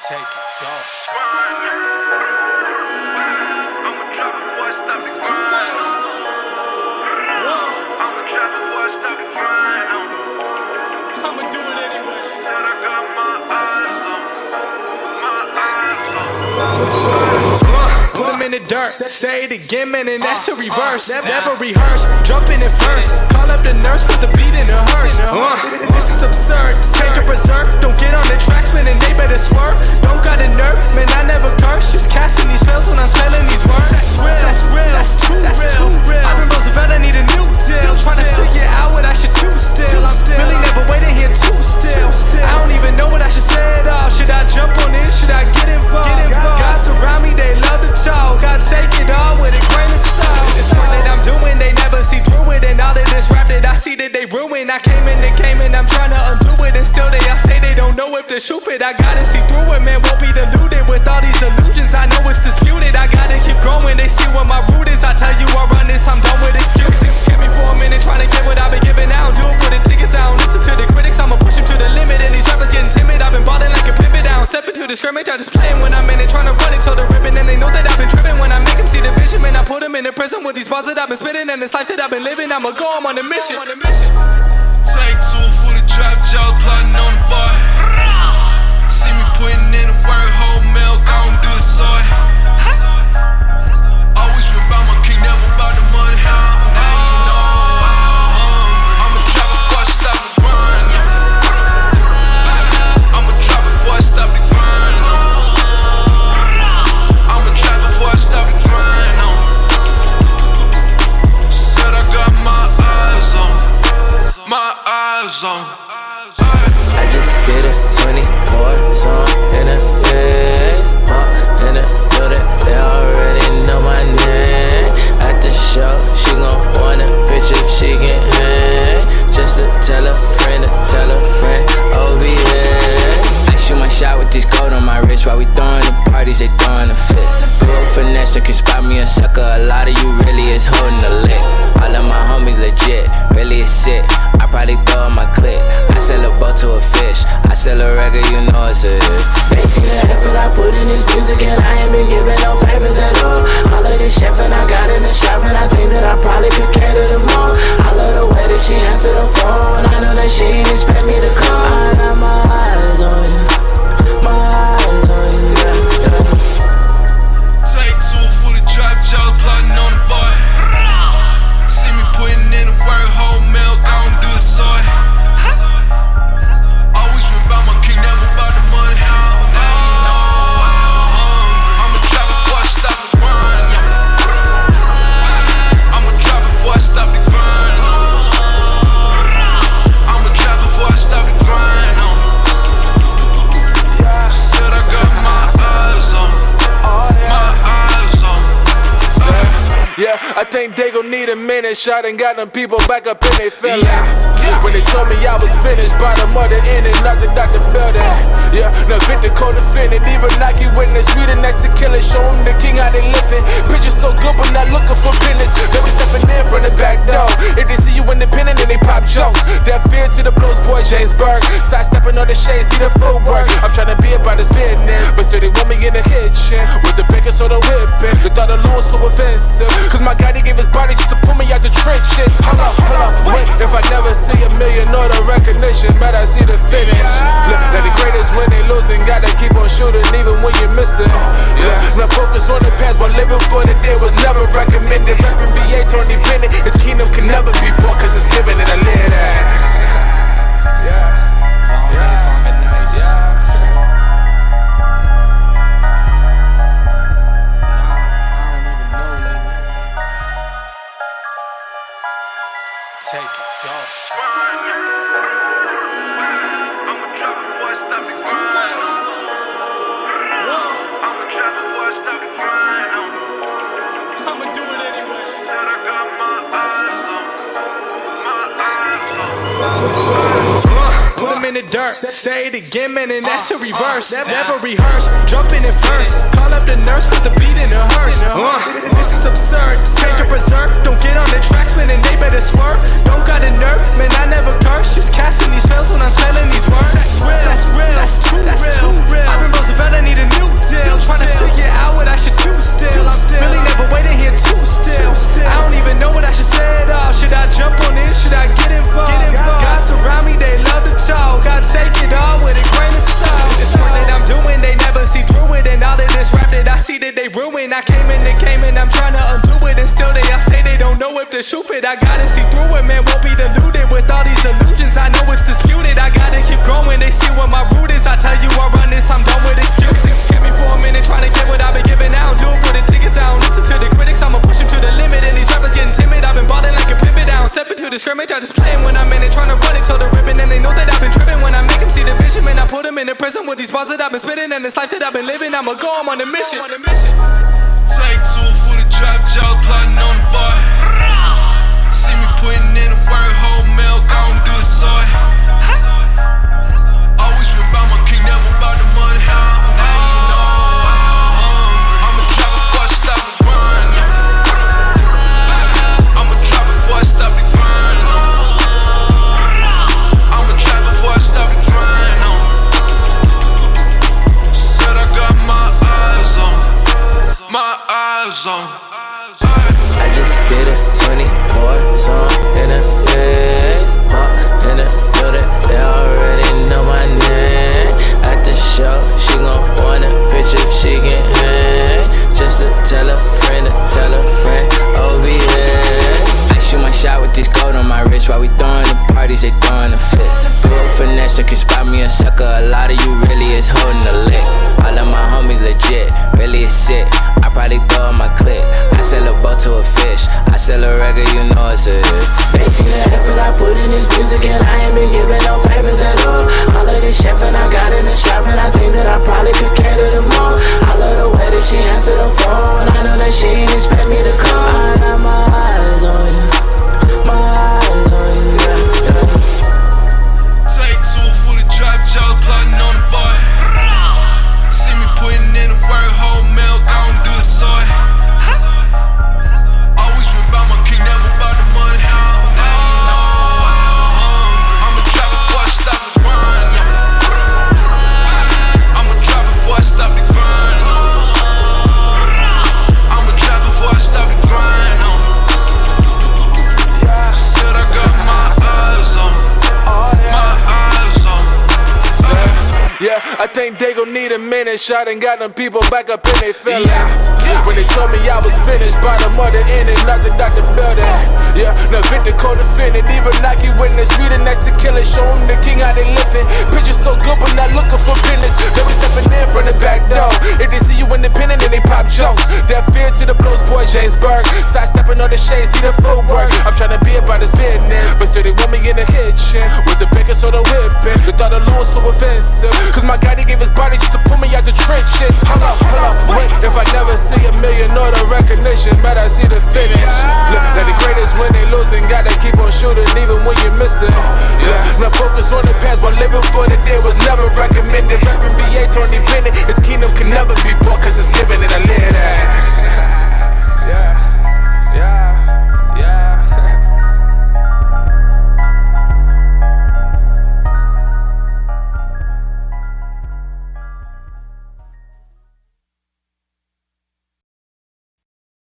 Take it, go. I'ma do it anyway. Put him in the dirt, say it again, man, and that's a reverse. Never rehearse, jumping in first. Call up the nurse, put the beat in the hearse. This is absurd, take the berserk. Don't get on the tracks, man, and they better swerve. Don't got a nerve, man, I never curse. Just casting these spells when I'm spelling these words. That's real, that's too real. I've been Roosevelt, I need a new deal. Trying to figure out what I should do still. I'm really never waiting here too still. I don't even know what I should say at all. Should I jump on in? Should I get involved? God surround me, they love to talk. I take it all with a grain of salt. This work that I'm doing, they never see through it. And all of this rap that I see that they ruin. I came in the game and I'm trying to undo it. And still they all say they don't know if the shoe fit. I gotta see through it, man, won't be deluded with all these illusions. I know it's disputed, I gotta keep growing. They see what my root is. I tell you I run this, I'm done with excuses. Give me for a minute, trying to get what I've been giving. I don't do it for the tickets, I don't listen to the critics. I'ma push them to the limit. And these rappers getting timid, I've been balling like a pivot. I don't step into the scrimmage, I just play them when I'm in it. Trying to run it till the ribbon. And they know that I've been tripping when I make them see the vision. Man, I put them in the prison with these bars that I've been spitting. And this life that I've been living, I'ma go, I'm on a mission. Take two for the drop, jaw plotting on the boy. See me putting in the work, whole milk, I don't do the soy. Always been about my king, never about the money. Now you know I'm a trap before I stop the grind. I'm a trap before I stop the grind. I'm a trap before I stop the grind. Said I got my eyes on. My eyes on. I just did a 24 song in a bed. In a building, they already know my name. At the show, she gon' want a bitch if she can hang. Just to tell a friend, oh yeah. I shoot my shot with this gold on my wrist. While we throwing the parties, they throwing the fit. Grew up finesse, can spot me a sucker. A lot of you really is holding the lick. All of my homies legit, really is shit. I probably throw in my clip. I sell a boat to a fish. I sell a record, you know it's a hit. They see the effort I put in this music, and I ain't been giving no favors at all. All of this chef and I got in the shop, and I think that I probably could cater them all. I love the way that she answered the phone. I know that she ain't expect me to call. I got my eyes on you, my eyes on you, yeah. Take two for the drop, jaw plotting on the boy. See me putting in the work, whole milk, I don't do the soy. Always been about my king, never about the money. Now you know I'm a trap before I stop the grind. I'm a trap before I stop the grind. I'm a trap before I stop the grind. Said I got my eyes on. My eyes on. Yeah, I think they gon' need a minute. Shot and got them people back up in their feelings. When they told me I was finished, by the mother in it, knocked out the building. Yeah, now Victor co-defendant, even Nike witness. We the next to kill it, show them the king how they living. Pictures so good, but not looking for business. They be stepping in from the back door. If they see you independent, then they pop jokes. That fear to the blows, boy James Burke. Side stepping on the shade, see the footwork. I'm trying to be about this business, but still they want me in the kitchen with the bacon soda whipping. The thought of Lewis so offensive, cause my guy, he gave his body just to pull me out the trenches. Hold up, wait. If I never see a million or the recognition, but I see the finish. Look, like the greatest when they losing, gotta keep on shooting even when you're missing. Yeah, now focus on the past while living for the day was never recommended. Reppin' VA, Tony Bennett, his kingdom can never be bought, cause it's given and I live that. Yeah. Take it, go. I'ma do it anyway. Put him in the dirt, say it again, man, and that's a reverse. Never rehearse, jumping in first. Call up the nurse, put the beat in the hearse. This is absurd, take the berserk. Don't get on the tracks, man, and they better swerve. Don't got a nerve, man, I never curse. Just casting these spells when I'm spelling these words. That's real, that's too real. I've been Roosevelt. that they ruined. I came in the game and I'm trying to undo it, and still they all say they don't know if the shoe fit. I gotta see through it, man, won't be deluded with all these illusions. I know it's disputed, I gotta keep growing. They see what my root is. I tell you I run this, I'm done with excuses. Give me for a minute, trying to get what I've been giving. I don't do it for the tickets, I don't listen to the critics. I'ma push them to the limit, and these rappers getting timid. I've been balling like a pivot. I don't step into the scrimmage, I just play 'em when I'm in it, trying to run it till the ribbon. And they know that I've been tripping when I make them see the vision. Man, I put them in the prison with these bars that I've been spitting, and this life that I've been living. I'ma go, I'm on a mission. Take two for the drop, jaw plotting on the boy. See me putting in the work, whole milk, I don't do the soy. Always been about my king, never about the money. Now you know I'm a trap before I stop the grind. I'm a trap before I stop the grind. I'm a trap before I stop the grind. Said I got my eyes on. I just did a 24 song in a bed, in a building, they already know my name. At the show, she gon' want a picture, she can hang. Just to tell a friend, oh be here. I shoot my shot with this gold on my wrist while we throwing the parties, they throwing the fit. Grew up finesse, can spot me a sucker, a lot of you really is holding the lick. All of my homies legit, really is shit. I probably throw in my clip. I sell a boat to a fish. I sell a record, you know it's a hit. They see the effort I put in this music, and I ain't been giving no favors at all. All of this chef and I got in the shop, and I think that I probably could cater them all. I love the way that she answered the phone. I know that she ain't expect me to call. I got my eyes on you, my eyes on you, yeah. Take two for the drop, jaw plotting on the boy. See me putting in the work, whole milk, I don't do the soy. Always been about my king, never about the money. Now you know I'm a trap before I stop the grind. I'm a trap before I stop the grind. I'm a trap before I stop the grind. Said I got my eyes on. My eyes on. Yeah, I think they gon' need a minute. Shot and got them people back up in their feelings. When they told me I was finished by the mother in and not the doctor building. Yeah, now Victor co-defendant, even Nike witness. We the next to kill it, show them the king how they living. Pictures so good, but not looking for business. They was stepping in from the back door. If they see you independent, then they pop jokes. That fear to the blows, boy James Burke. Side stepping on the shade, see the footwork. I'm tryna be about this fitness, but still they want me in the kitchen with the baking soda whipping. They thought alone was so offensive, cause my guy, he gave his body just to pull me out the trenches. Hold up, wait. If I never see a million or the recognition, but I see the finish. Look, now the greatest when they losing, gotta keep on shooting even when you're missing. Yeah, now focus on the past while living for the day was never recommended. Reppin' VA, Tony Bennett, his kingdom can never be bought, cause it's given and I live that. Yeah.